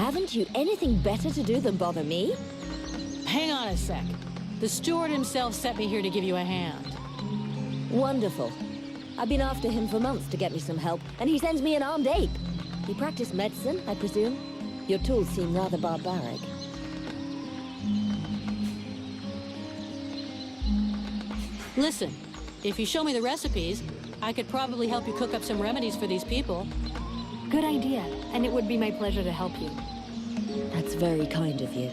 Haven't you anything better to do than bother me? Hang on a sec. The steward himself sent me here to give you a hand. Wonderful. I've been after him for months to get me some help, and he sends me an armed ape. You practice medicine, I presume? Your tools seem rather barbaric. Listen, if you show me the recipes, I could probably help you cook up some remedies for these people. Good idea, and it would be my pleasure to help you. That's very kind of you.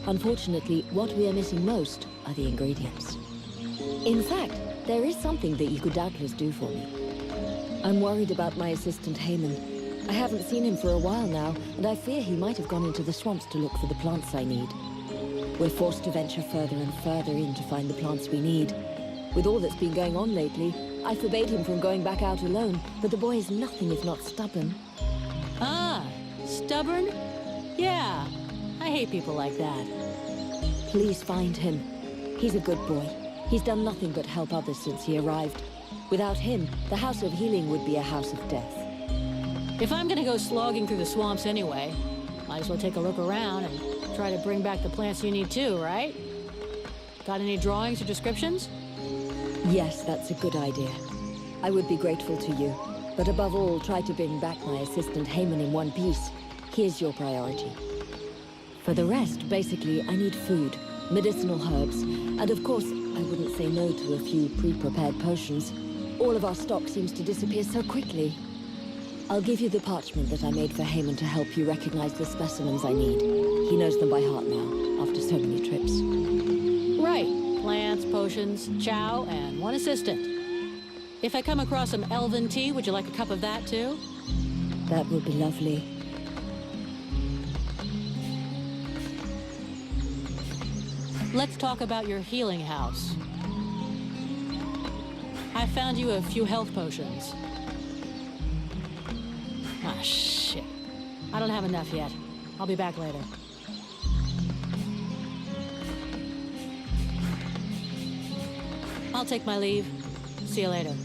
Unfortunately, what we are missing most are the ingredients. In fact, there is something that you could doubtless do for me. I'm worried about my assistant Heyman. I haven't seen him for a while now, and I fear he might have gone into the swamps to look for the plants I need. We're forced to venture further and further in to find the plants we need. With all that's been going on lately, I forbade him from going back out alone, but the boy is nothing if not stubborn. Ah, stubborn? Yeah, I hate people like that. Please find him. He's a good boy. He's done nothing but help others since he arrived. Without him, the House of Healing would be a house of death. If I'm gonna go slogging through the swamps anyway, might as well take a look around and try to bring back the plants you need too, right? Got any drawings or descriptions? Yes, that's a good idea. I would be grateful to you. But above all, try to bring back my assistant Heyman in one piece. Here's your priority. For the rest, basically, I need food, medicinal herbs, and of course, I wouldn't say no to a few pre-prepared potions. All of our stock seems to disappear so quickly. I'll give you the parchment that I made for Heyman to help you recognize the specimens I need. He knows them by heart now, after so many trips. Right. Plants, potions, chow, and one assistant. If I come across some elven tea, would you like a cup of that too? That would be lovely. Let's talk about your healing house. I found you a few health potions. Ah, shit. I don't have enough yet. I'll be back later. I'll take my leave. See you later.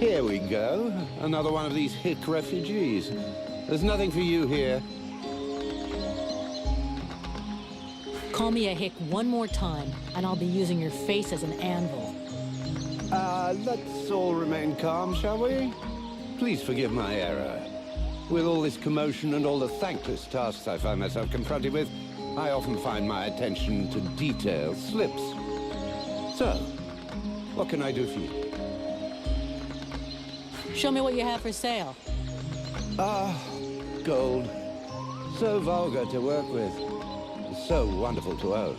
Here we go. Another one of these hick refugees. There's nothing for you here. Call me a hick one more time, and I'll be using your face as an anvil. Let's all remain calm, shall we? Please forgive my error. With all this commotion and all the thankless tasks I find myself confronted with, I often find my attention to detail slips. So, what can I do for you? Show me what you have for sale. Gold. So vulgar to work with. So wonderful to own.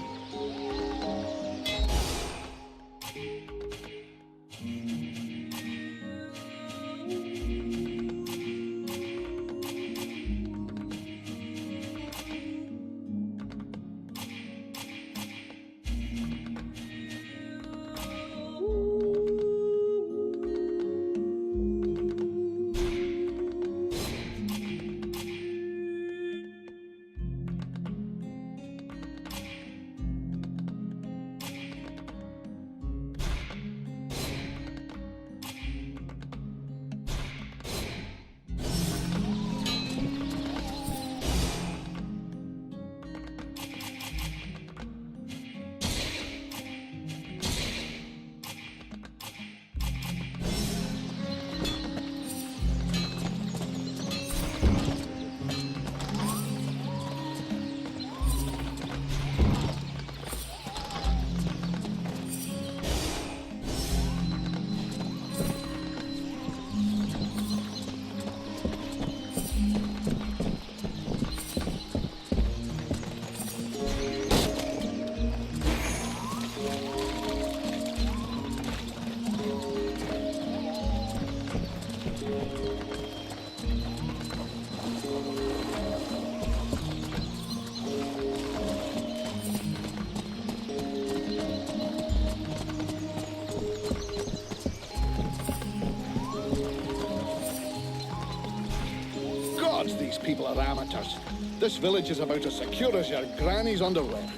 These people are amateurs. This village is about as secure as your granny's underwear.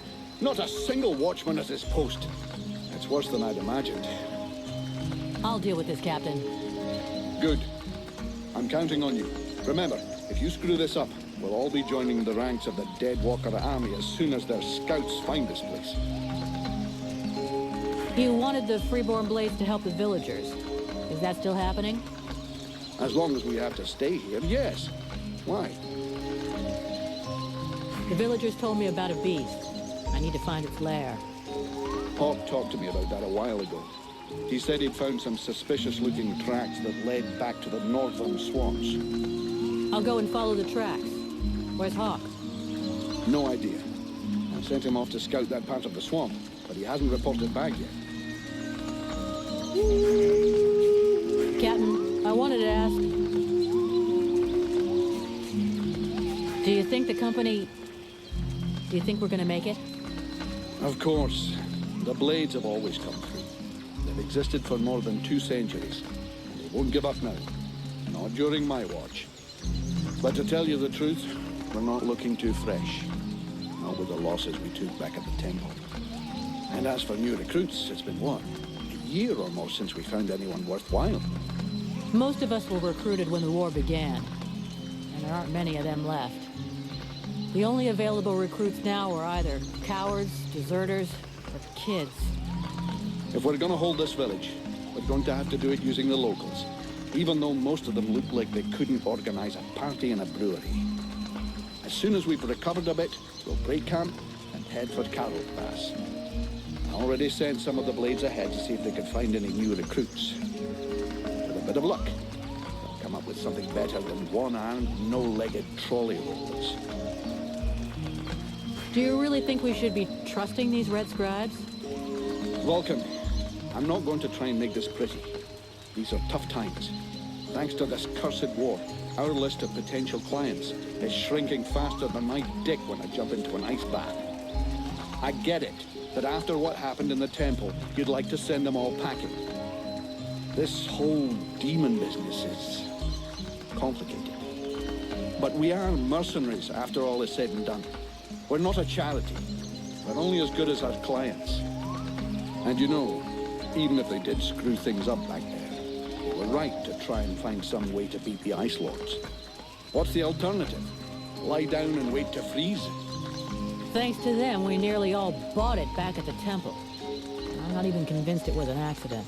Not a single watchman at his post. It's worse than I'd imagined. I'll deal with this, Captain. Good. I'm counting on you. Remember, if you screw this up, we'll all be joining the ranks of the Dead Walker army as soon as their scouts find this place. You wanted the Freeborn Blades to help the villagers. Is that still happening? As long as we have to stay here, yes. Why? The villagers told me about a beast. I need to find its lair. Pop talked to me about that a while ago. He said he'd found some suspicious-looking tracks that led back to the northern swamps. I'll go and follow the tracks. Where's Hawk? No idea. I sent him off to scout that part of the swamp, but he hasn't reported back yet. Captain, I wanted to ask... Do you think the company... Do you think we're gonna make it? Of course. The Blades have always come through. They've existed for more than 2 centuries. And they won't give up now. Not during my watch. But to tell you the truth, we're not looking too fresh. Not with the losses we took back at the temple. And as for new recruits, it's been what? A year or more since we found anyone worthwhile. Most of us were recruited when the war began. And there aren't many of them left. The only available recruits now are either cowards, deserters, or kids. If we're gonna hold this village, we're going to have to do it using the locals. Even though most of them look like they couldn't organize a party in a brewery. As soon as we've recovered a bit, we'll break camp and head for Carroll Pass. I already sent some of the Blades ahead to see if they could find any new recruits. With a bit of luck, they'll come up with something better than one-armed, no-legged trolley rollers. Do you really think we should be trusting these red scribes? Vulcan, I'm not going to try and make this pretty. These are tough times. Thanks to this cursed war, our list of potential clients is shrinking faster than my dick when I jump into an ice bath. I get it, that after what happened in the temple, you'd like to send them all packing. This whole demon business is complicated. But we are mercenaries after all is said and done. We're not a charity. We're only as good as our clients. And you know, even if they did screw things up back there, They were right to try and find some way to beat the Ice Lords. What's the alternative? Lie down and wait to freeze? Thanks to them, we nearly all bought it back at the temple. I'm not even convinced it was an accident.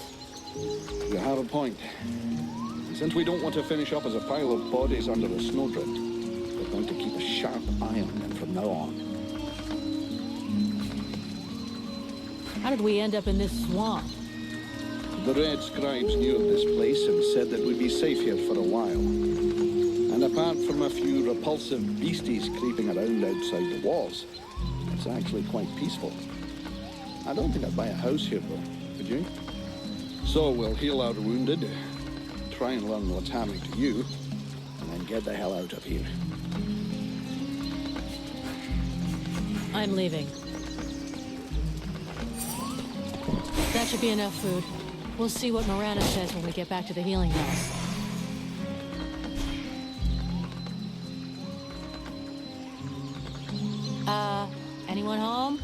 You have a point. Since we don't want to finish up as a pile of bodies under a snowdrift, we're going to keep a sharp eye on them from now on. How did we end up in this swamp? The Red Scribes knew of this place and said that we'd be safe here for a while. And apart from a few repulsive beasties creeping around outside the walls, it's actually quite peaceful. I don't think I'd buy a house here, though. Would you? So we'll heal our wounded, try and learn what's happening to you, and then get the hell out of here. I'm leaving. That should be enough food. We'll see what Miranda says when we get back to the healing house. Anyone home?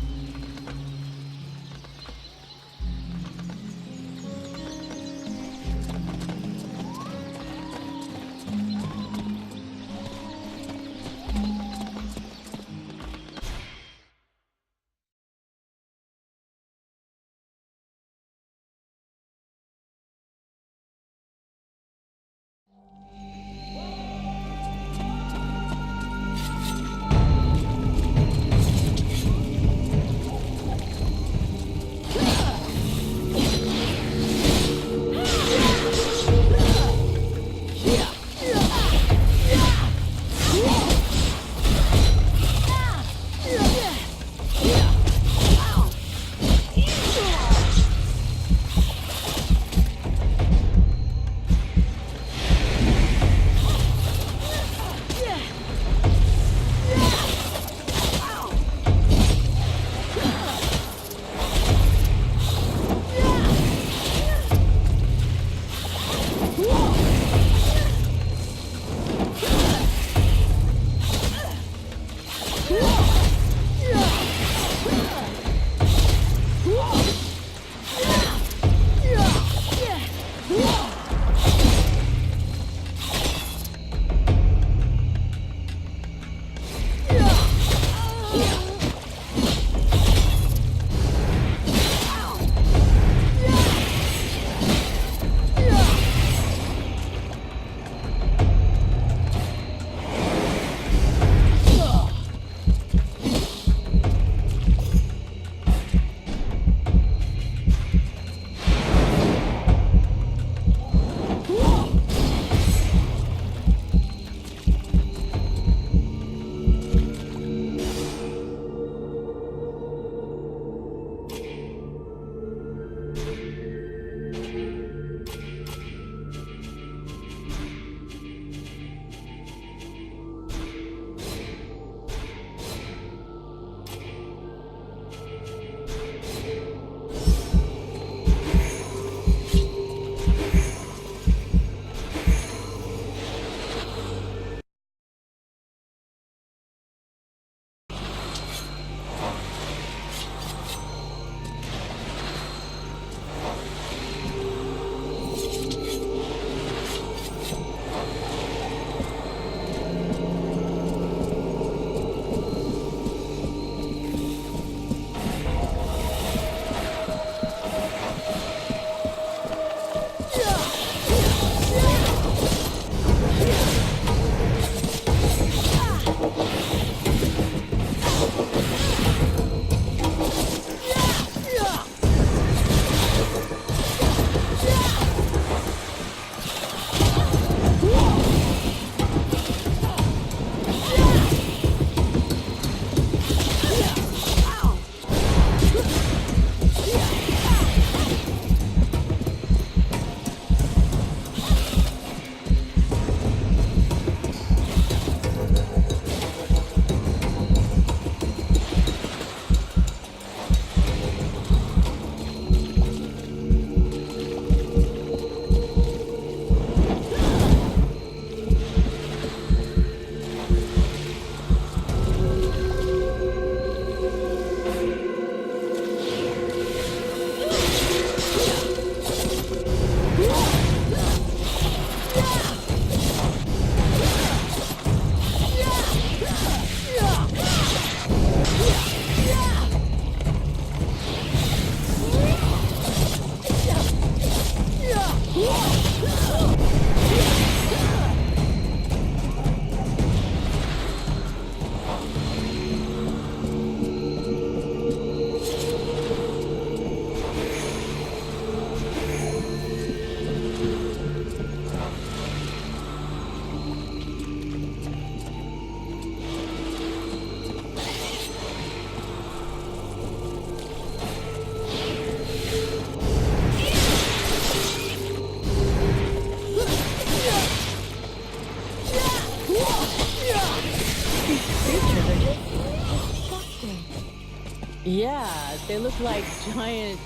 They look like giant,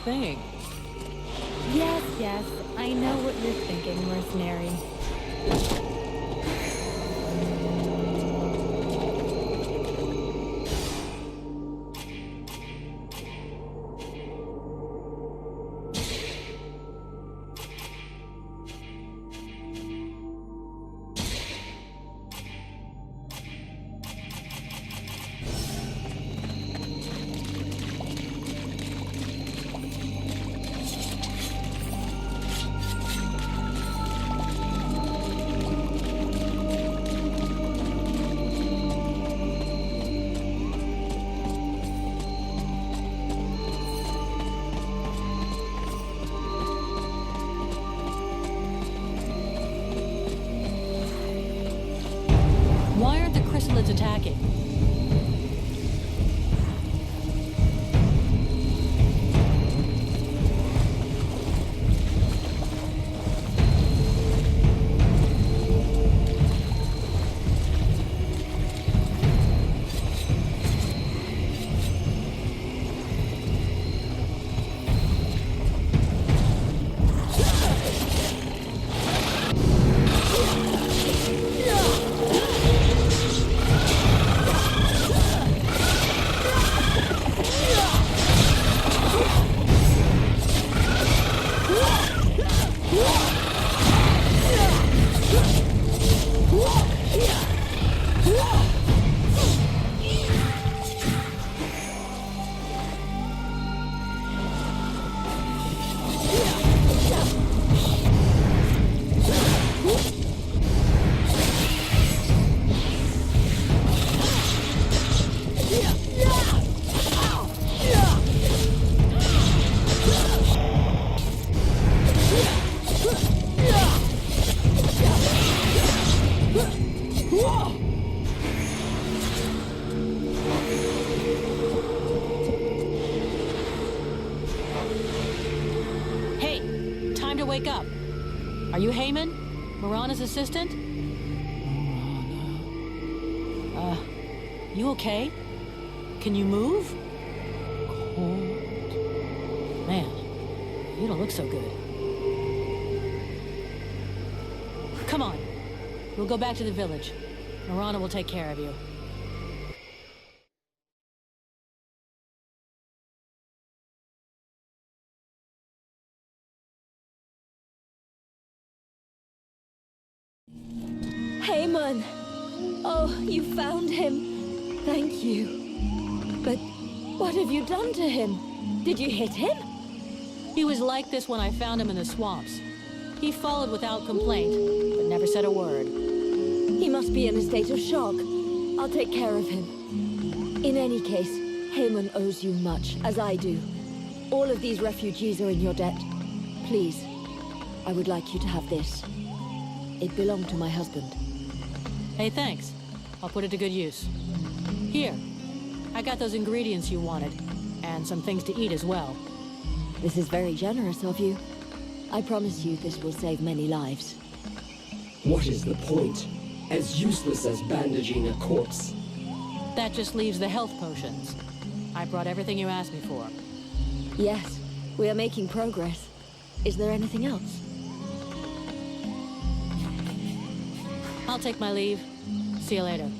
things. Yes, yes, I know what you're thinking, mercenary. Why aren't the chrysalids attacking? Hey, time to wake up. Are you Heyman? Mirana's assistant? You okay? Can you move? Cold. Man, you don't look so good. Come on. We'll go back to the village. Mirana will take care of you. Heyman! Oh, you found him. Thank you. But what have you done to him? Did you hit him? He was like this when I found him in the swamps. He followed without complaint, but never said a word. He must be in a state of shock. I'll take care of him. In any case, Heyman owes you much, as I do. All of these refugees are in your debt. Please, I would like you to have this. It belonged to my husband. Hey, thanks. I'll put it to good use. Here, I got those ingredients you wanted, and some things to eat as well. This is very generous of you. I promise you this will save many lives. What is the point? As useless as bandaging a corpse. That just leaves the health potions. I brought everything you asked me for. Yes, we are making progress. Is there anything else? I'll take my leave. See you later.